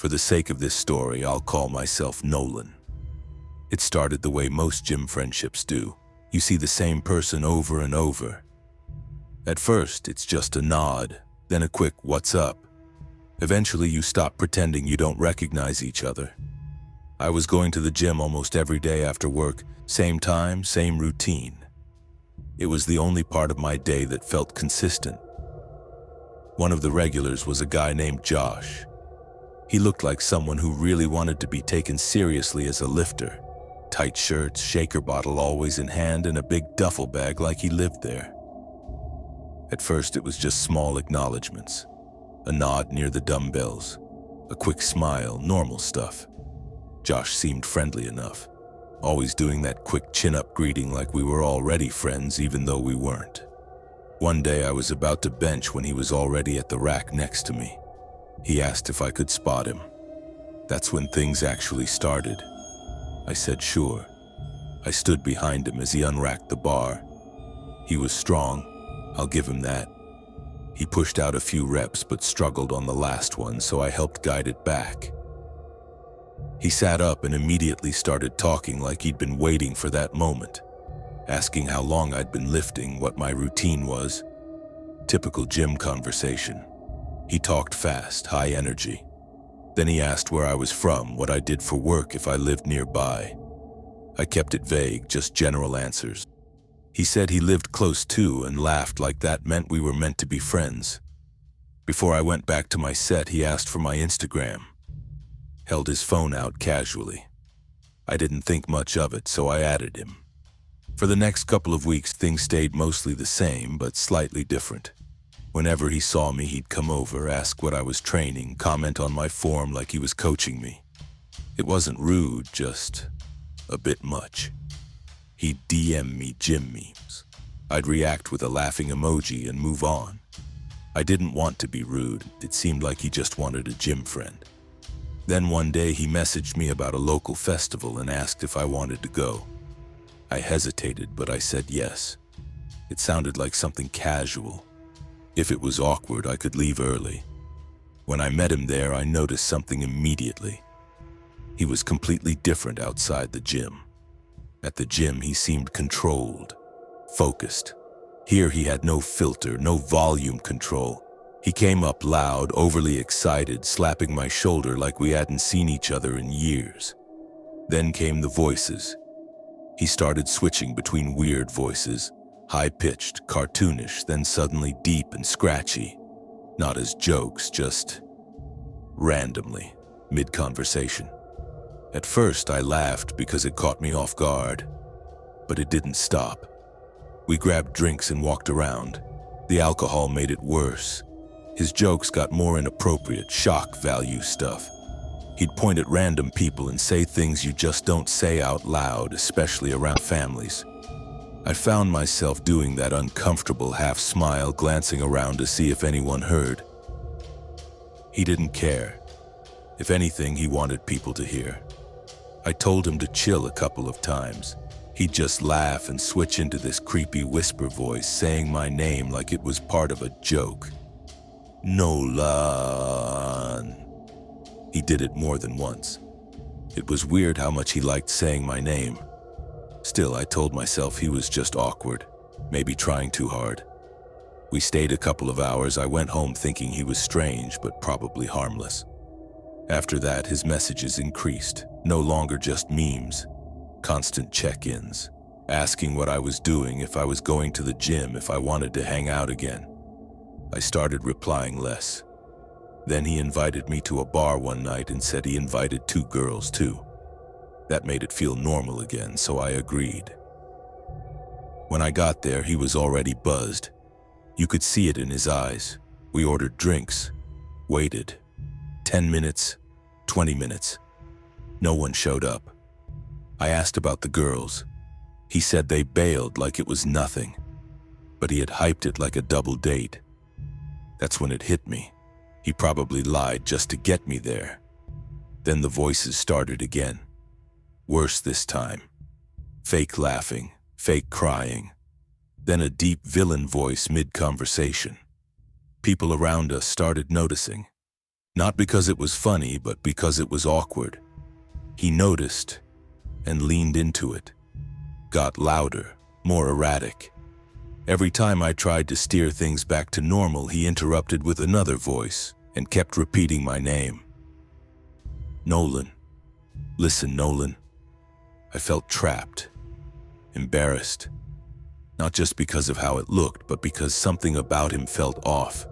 For the sake of this story, I'll call myself Nolan. It started the way most gym friendships do. You see the same person over and over. At first, it's just a nod, then a quick "what's up?" Eventually, you stop pretending you don't recognize each other. I was going to the gym almost every day after work, same time, same routine. It was the only part of my day that felt consistent. One of the regulars was a guy named Josh. He looked like someone who really wanted to be taken seriously as a lifter. Tight shirts, shaker bottle always in hand, and a big duffel bag like he lived there. At first, it was just small acknowledgements. A nod near the dumbbells, a quick smile, normal stuff. Josh seemed friendly enough, always doing that quick chin-up greeting like we were already friends even though we weren't. One day I was about to bench when he was already at the rack next to me. He asked if I could spot him. That's when things actually started. I said sure. I stood behind him as he unracked the bar. He was strong, I'll give him that. He pushed out a few reps but struggled on the last one, so I helped guide it back. He sat up and immediately started talking like he'd been waiting for that moment, asking how long I'd been lifting, what my routine was. Typical gym conversation. He talked fast, high energy. Then he asked where I was from, what I did for work, if I lived nearby. I kept it vague, just general answers. He said he lived close to and laughed like that meant we were meant to be friends. Before I went back to my set, he asked for my Instagram. Held his phone out casually. I didn't think much of it, so I added him. For the next couple of weeks, things stayed mostly the same, but slightly different. Whenever he saw me, he'd come over, ask what I was training, comment on my form like he was coaching me. It wasn't rude, just a bit much. He'd DM me gym memes. I'd react with a laughing emoji and move on. I didn't want to be rude. It seemed like he just wanted a gym friend. Then one day he messaged me about a local festival and asked if I wanted to go. I hesitated, but I said yes. It sounded like something casual. If it was awkward, I could leave early. When I met him there, I noticed something immediately. He was completely different outside the gym. At the gym, he seemed controlled, focused. Here he had no filter, no volume control. He came up loud, overly excited, slapping my shoulder like we hadn't seen each other in years. Then came the voices. He started switching between weird voices, high-pitched, cartoonish, then suddenly deep and scratchy. Not as jokes, just randomly, mid-conversation. At first, I laughed because it caught me off guard, but it didn't stop. We grabbed drinks and walked around. The alcohol made it worse. His jokes got more inappropriate, shock value stuff. He'd point at random people and say things you just don't say out loud, especially around families. I found myself doing that uncomfortable half-smile, glancing around to see if anyone heard. He didn't care. If anything, he wanted people to hear. I told him to chill a couple of times. He'd just laugh and switch into this creepy whisper voice, saying my name like it was part of a joke. Nolan. He did it more than once. It was weird how much he liked saying my name. Still, I told myself he was just awkward, maybe trying too hard. We stayed a couple of hours. I went home thinking he was strange, but probably harmless. After that, his messages increased, no longer just memes, constant check-ins, asking what I was doing, if I was going to the gym, if I wanted to hang out again. I started replying less. Then he invited me to a bar one night and said he invited 2 girls too. That made it feel normal again, so I agreed. When I got there, he was already buzzed. You could see it in his eyes. We ordered drinks, waited. 10 minutes, 20 minutes. No one showed up. I asked about the girls. He said they bailed like it was nothing, but he had hyped it like a double date. That's when it hit me. He probably lied just to get me there. Then the voices started again. Worse this time. Fake laughing, fake crying. Then a deep villain voice mid-conversation. People around us started noticing. Not because it was funny, but because it was awkward. He noticed and leaned into it. Got louder, more erratic. Every time I tried to steer things back to normal, he interrupted with another voice and kept repeating my name. Nolan. Listen, Nolan. I felt trapped, embarrassed. Not just because of how it looked, but because something about him felt off.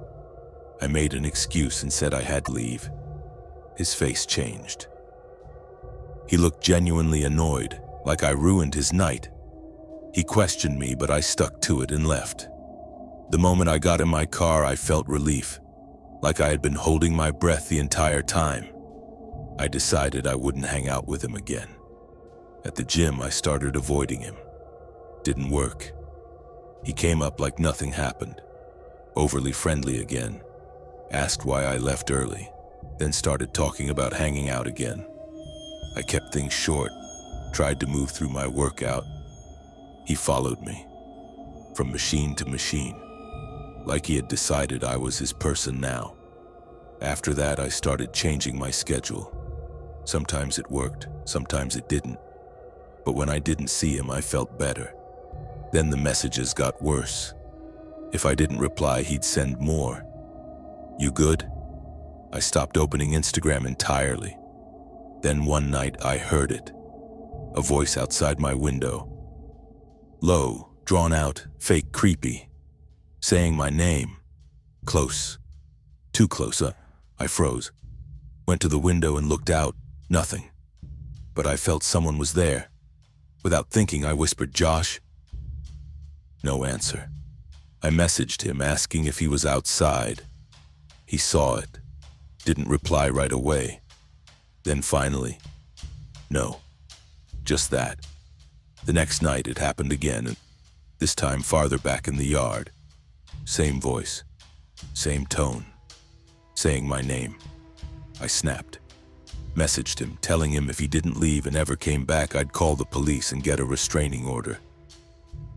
I made an excuse and said I had to leave. His face changed. He looked genuinely annoyed, like I ruined his night. He questioned me, but I stuck to it and left. The moment I got in my car, I felt relief, like I had been holding my breath the entire time. I decided I wouldn't hang out with him again. At the gym, I started avoiding him. Didn't work. He came up like nothing happened, overly friendly again, asked why I left early, then started talking about hanging out again. I kept things short, tried to move through my workout. He followed me, from machine to machine, like he had decided I was his person now. After that, I started changing my schedule. Sometimes it worked, sometimes it didn't. But when I didn't see him, I felt better. Then the messages got worse. If I didn't reply, he'd send more. You good? I stopped opening Instagram entirely. Then one night, I heard it. A voice outside my window. Low, drawn out, fake creepy. Saying my name. Close. Too close. I froze. Went to the window and looked out. Nothing. But I felt someone was there. Without thinking, I whispered, Josh? No answer. I messaged him asking if he was outside. He saw it. Didn't reply right away. Then finally, no. Just that. The next night it happened again, and this time farther back in the yard. Same voice, same tone, saying my name. I snapped. Messaged him, telling him if he didn't leave and ever came back, I'd call the police and get a restraining order.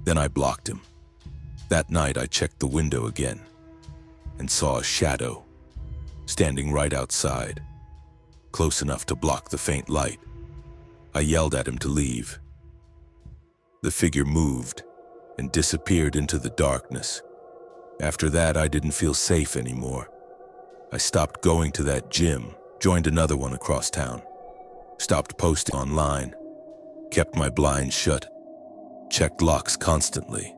Then I blocked him. That night I checked the window again and saw a shadow standing right outside, close enough to block the faint light. I yelled at him to leave. The figure moved and disappeared into the darkness. After that, I didn't feel safe anymore. I stopped going to that gym, joined another one across town, stopped posting online, kept my blinds shut, checked locks constantly.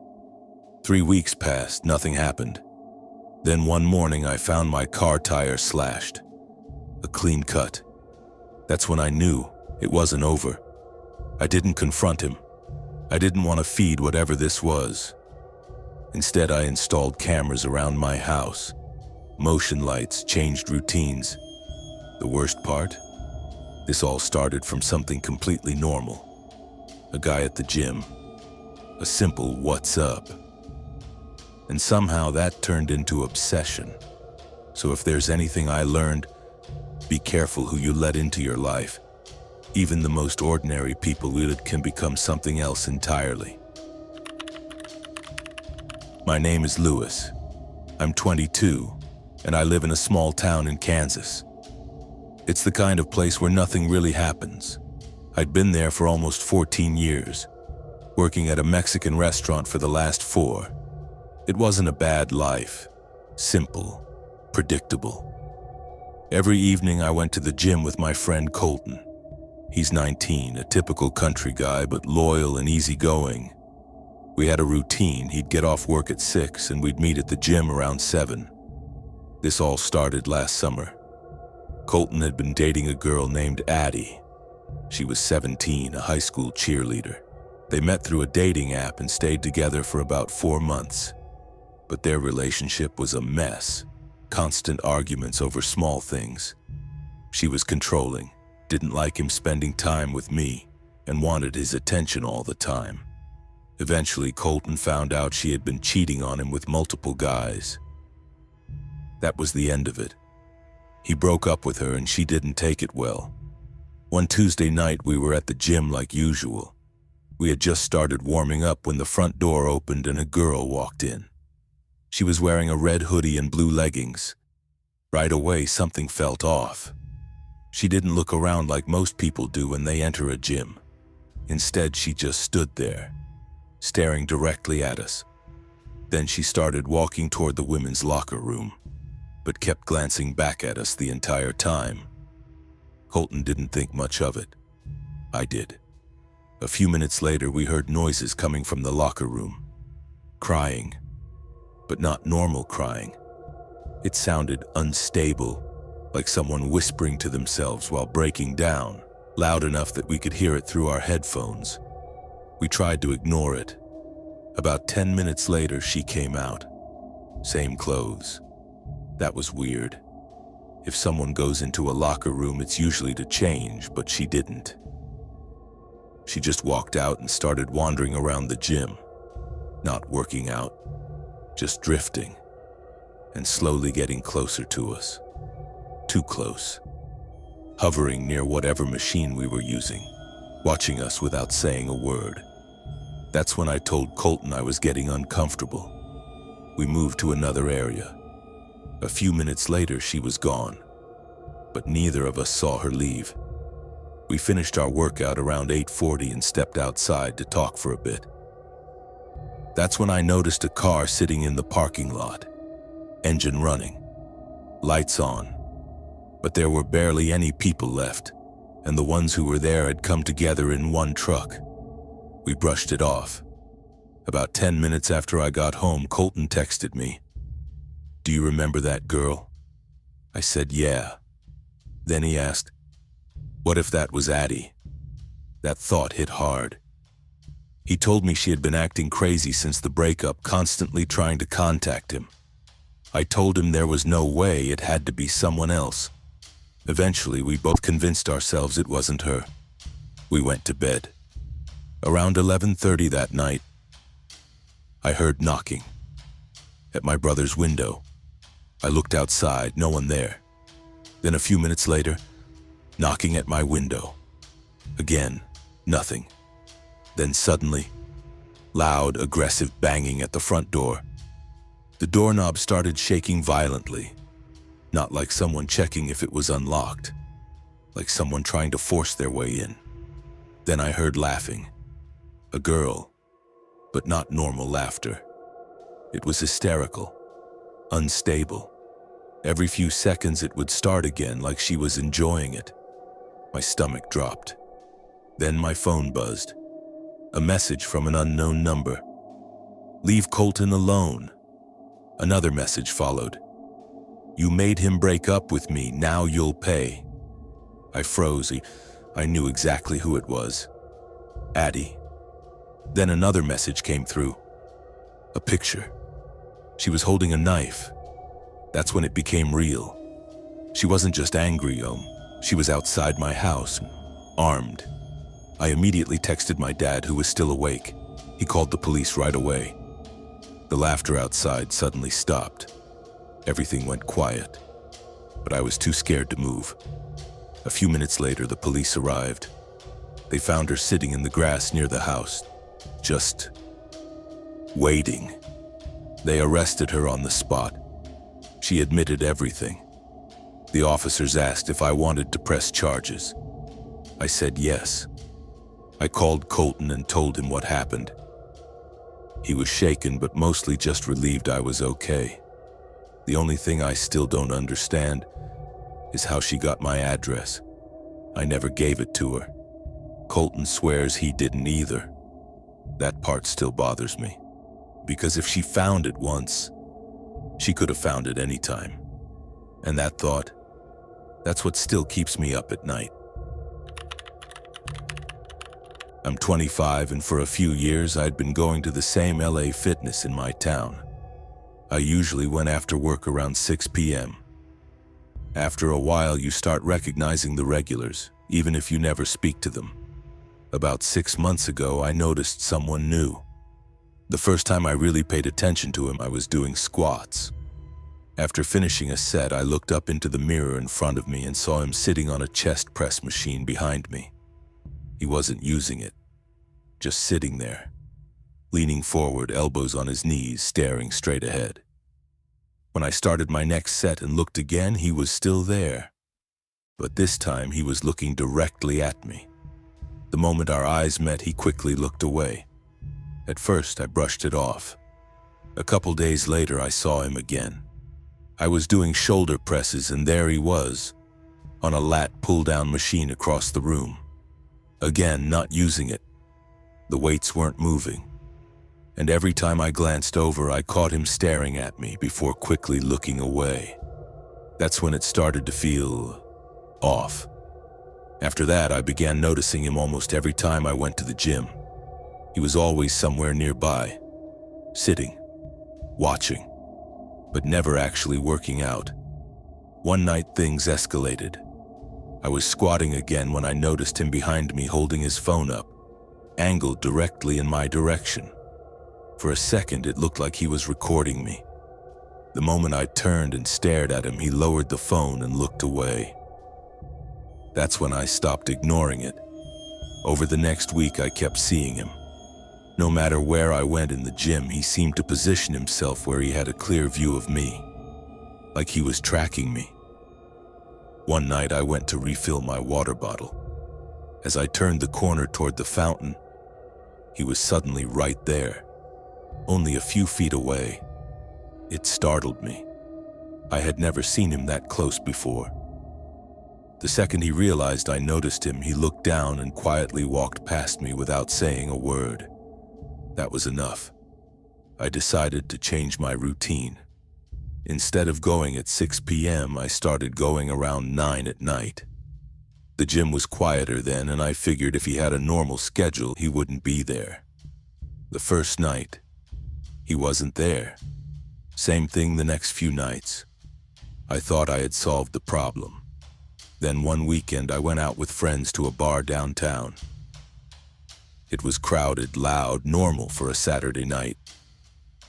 3 weeks passed, nothing happened. Then one morning I found my car tire slashed. A clean cut. That's when I knew it wasn't over. I didn't confront him. I didn't want to feed whatever this was. Instead, I installed cameras around my house. Motion lights, changed routines. The worst part? This all started from something completely normal. A guy at the gym. A simple "what's up?" And somehow that turned into obsession. So if there's anything I learned, be careful who you let into your life. Even the most ordinary people can become something else entirely. My name is Lewis. I'm 22, and I live in a small town in Kansas. It's the kind of place where nothing really happens. I'd been there for almost 14 years, working at a Mexican restaurant for the last 4. It wasn't a bad life. Simple, predictable. Every evening I went to the gym with my friend Colton. He's 19, a typical country guy, but loyal and easygoing. We had a routine. He'd get off work at 6 and we'd meet at the gym around 7. This all started last summer. Colton had been dating a girl named Addie. She was 17, a high school cheerleader. They met through a dating app and stayed together for about 4 months. But their relationship was a mess. Constant arguments over small things. She was controlling, didn't like him spending time with me, and wanted his attention all the time. Eventually, Colton found out she had been cheating on him with multiple guys. That was the end of it. He broke up with her and she didn't take it well. One Tuesday night, we were at the gym like usual. We had just started warming up when the front door opened and a girl walked in. She was wearing a red hoodie and blue leggings. Right away, something felt off. She didn't look around like most people do when they enter a gym. Instead, she just stood there, staring directly at us. Then she started walking toward the women's locker room, but kept glancing back at us the entire time. Colton didn't think much of it. I did. A few minutes later, we heard noises coming from the locker room. Crying, but not normal crying. It sounded unstable, like someone whispering to themselves while breaking down, loud enough that we could hear it through our headphones. We tried to ignore it. About 10 minutes later, she came out. Same clothes. That was weird. If someone goes into a locker room, it's usually to change, but she didn't. She just walked out and started wandering around the gym. Not working out, just drifting, and slowly getting closer to us. Too close. Hovering near whatever machine we were using, watching us without saying a word. That's when I told Colton I was getting uncomfortable. We moved to another area. A few minutes later, she was gone, but neither of us saw her leave. We finished our workout around 8:40 and stepped outside to talk for a bit. That's when I noticed a car sitting in the parking lot, engine running, lights on, but there were barely any people left, and the ones who were there had come together in one truck. We brushed it off. About 10 minutes after I got home, Colton texted me, "Do you remember that girl?" I said, "Yeah." Then he asked, "What if that was Addie?" That thought hit hard. He told me she had been acting crazy since the breakup, constantly trying to contact him. I told him there was no way, it had to be someone else. Eventually, we both convinced ourselves it wasn't her. We went to bed. Around 11:30 that night, I heard knocking at my brother's window. I looked outside, no one there. Then a few minutes later, knocking at my window. Again, nothing. Then suddenly, loud, aggressive banging at the front door. The doorknob started shaking violently, not like someone checking if it was unlocked, like someone trying to force their way in. Then I heard laughing. A girl, but not normal laughter. It was hysterical, unstable. Every few seconds it would start again, like she was enjoying it. My stomach dropped. Then my phone buzzed. A message from an unknown number. "Leave Colton alone." Another message followed. "You made him break up with me, now you'll pay." I froze. I knew exactly who it was. Addie. Then another message came through. A picture. She was holding a knife. That's when it became real. She wasn't just angry, she was outside my house, armed. I immediately texted my dad, who was still awake. He called the police right away. The laughter outside suddenly stopped. Everything went quiet, but I was too scared to move. A few minutes later, the police arrived. They found her sitting in the grass near the house, just waiting. They arrested her on the spot. She admitted everything. The officers asked if I wanted to press charges. I said yes. I called Colton and told him what happened. He was shaken, but mostly just relieved I was okay. The only thing I still don't understand is how she got my address. I never gave it to her. Colton swears he didn't either. That part still bothers me, because if she found it once, she could have found it anytime. And that thought, that's what still keeps me up at night. I'm 25, and for a few years I'd been going to the same LA Fitness in my town. I usually went after work around 6 p.m. After a while, you start recognizing the regulars, even if you never speak to them. About 6 months ago, I noticed someone new. The first time I really paid attention to him, I was doing squats. After finishing a set, I looked up into the mirror in front of me and saw him sitting on a chest press machine behind me. He wasn't using it, just sitting there, leaning forward, elbows on his knees, staring straight ahead. When I started my next set and looked again, he was still there. But this time he was looking directly at me. The moment our eyes met, he quickly looked away. At first, I brushed it off. A couple days later, I saw him again. I was doing shoulder presses, and there he was, on a lat pull-down machine across the room. Again, not using it. The weights weren't moving. And every time I glanced over, I caught him staring at me before quickly looking away. That's when it started to feel off. After that, I began noticing him almost every time I went to the gym. He was always somewhere nearby, sitting, watching, but never actually working out. One night, things escalated. I was squatting again when I noticed him behind me holding his phone up, angled directly in my direction. For a second, it looked like he was recording me. The moment I turned and stared at him, he lowered the phone and looked away. That's when I stopped ignoring it. Over the next week, I kept seeing him. No matter where I went in the gym, he seemed to position himself where he had a clear view of me, like he was tracking me. One night, I went to refill my water bottle. As I turned the corner toward the fountain, he was suddenly right there, only a few feet away. It startled me. I had never seen him that close before. The second he realized I noticed him, he looked down and quietly walked past me without saying a word. That was enough. I decided to change my routine. Instead of going at 6 p.m., I started going around 9 at night. The gym was quieter then, and I figured if he had a normal schedule, he wouldn't be there. The first night, he wasn't there. Same thing the next few nights. I thought I had solved the problem. Then one weekend, I went out with friends to a bar downtown. It was crowded, loud, normal for a Saturday night.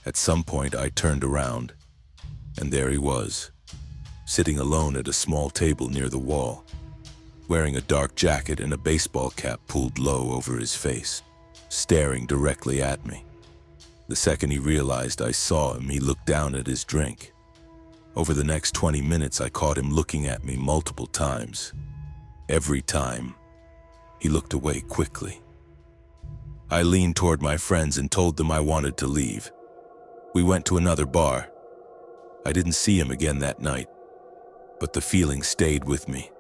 At some point, I turned around, and there he was, sitting alone at a small table near the wall, wearing a dark jacket and a baseball cap pulled low over his face, staring directly at me. The second he realized I saw him, he looked down at his drink. Over the next 20 minutes, I caught him looking at me multiple times. Every time, he looked away quickly. I leaned toward my friends and told them I wanted to leave. We went to another bar. I didn't see him again that night, but the feeling stayed with me.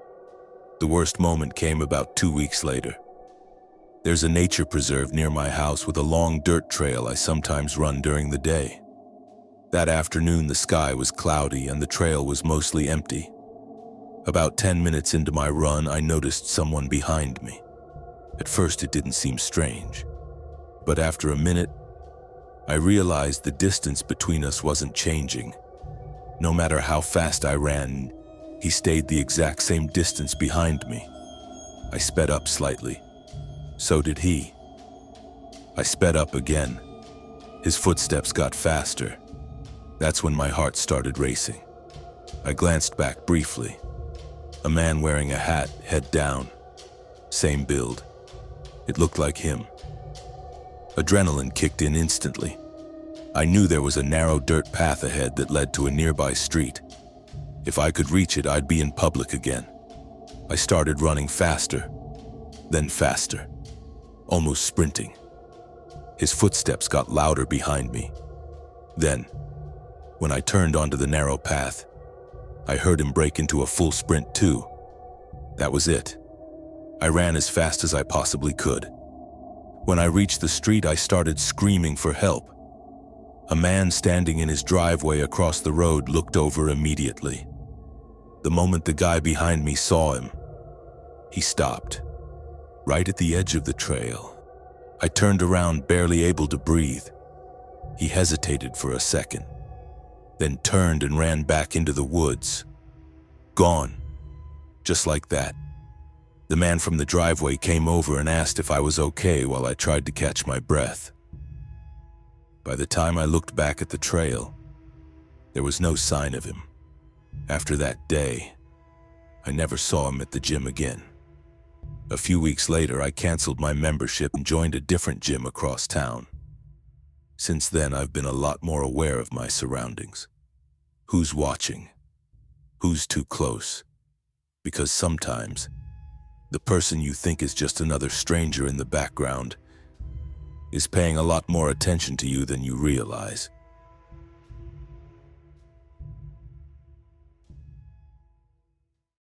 The worst moment came about 2 weeks later. There's a nature preserve near my house with a long dirt trail I sometimes run during the day. That afternoon, the sky was cloudy and the trail was mostly empty. About 10 minutes into my run, I noticed someone behind me. At first, it didn't seem strange, but after a minute, I realized the distance between us wasn't changing. No matter how fast I ran, he stayed the exact same distance behind me. I sped up slightly. So did he. I sped up again. His footsteps got faster. That's when my heart started racing. I glanced back briefly. A man wearing a hat, head down. Same build. It looked like him. Adrenaline kicked in instantly. I knew there was a narrow dirt path ahead that led to a nearby street. If I could reach it, I'd be in public again. I started running faster, then faster, almost sprinting. His footsteps got louder behind me. Then, when I turned onto the narrow path, I heard him break into a full sprint too. That was it. I ran as fast as I possibly could. When I reached the street, I started screaming for help. A man standing in his driveway across the road looked over immediately. The moment the guy behind me saw him, he stopped, right at the edge of the trail. I turned around, barely able to breathe. He hesitated for a second, then turned and ran back into the woods. Gone. Just like that. The man from the driveway came over and asked if I was okay while I tried to catch my breath. By the time I looked back at the trail, there was no sign of him. After that day, I never saw him at the gym again. A few weeks later, I canceled my membership and joined a different gym across town. Since then, I've been a lot more aware of my surroundings. Who's watching? Who's too close? Because sometimes, the person you think is just another stranger in the background is paying a lot more attention to you than you realize.